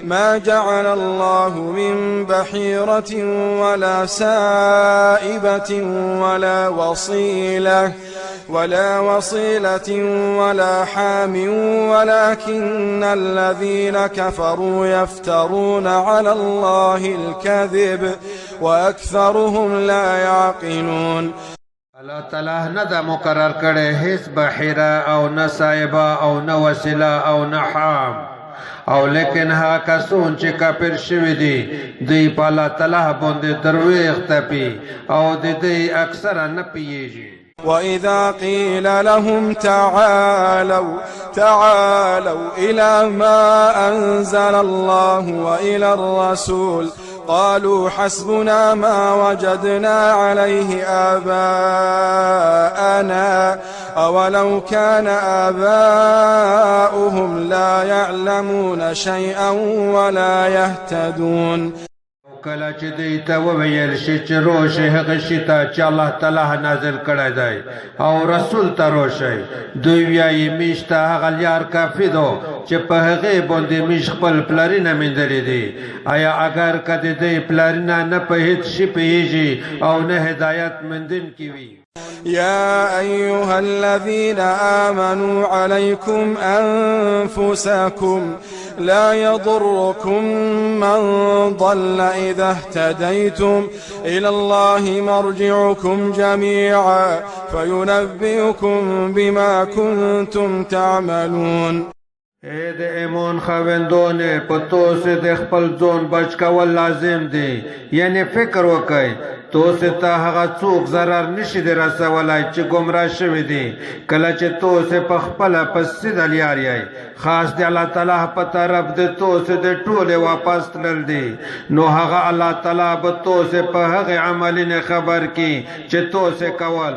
ما جعل الله من بحيرة ولا سائبة ولا وصيلة ولا حام ولكن الذين كفروا يفترون على الله الكذب وأكثرهم لا يعقلون. الله تعالی نه دا مقرر کړي هیڅ بحیره او نه سایبه او نه وسیله او نه حام، او لیکن ها کسون چې کافر شوي دي دوی په الله تعالی باندې درویغ تپي او د دې اکثره نه پیږي. وإذا قيل لهم تعالوا إلى ما أنزل الله وإلى الرسول قالوا حسبنا ما وجدنا عليه آباءنا أولو كان آباؤهم لا يعلمون شيئا ولا يهتدون. کله چې دوی ته وویل شي چې روشئ هغه شي ته چې الله تعالی نازل کړی دی او رسول ته روشئ، دوی وایي میش ته هغه لیار کافي ده چې په هغې باندې میش خپل پلرونه میندلي دي. آیا اگر که د دوی پلرونه نه په هېڅ شي پوهېږي او نه هدایت موندونکي وي؟ يا أيها الذين آمنوا عليكم أنفسكم لا يضركم من ضل إذا اهتديتم إلى الله مرجعكم جميعا فينبئكم بما كنتم تعملون. اے د ایمان خاوندونه په توسه د خپل ځون بچ کول لازم دی، یعنی فکر وکئ توسه ته هغه څوک ضرر نشي دی رسولای چې ګمراه شوي دي. کله چې توسه په خپله په سیده لیار یئ خاص د الله تعالی په طرف د توسه د ټولې واپس تلل دي، نو هغه الله تعالی به توسه په هغې عملونه خبر کي چې توسه کول.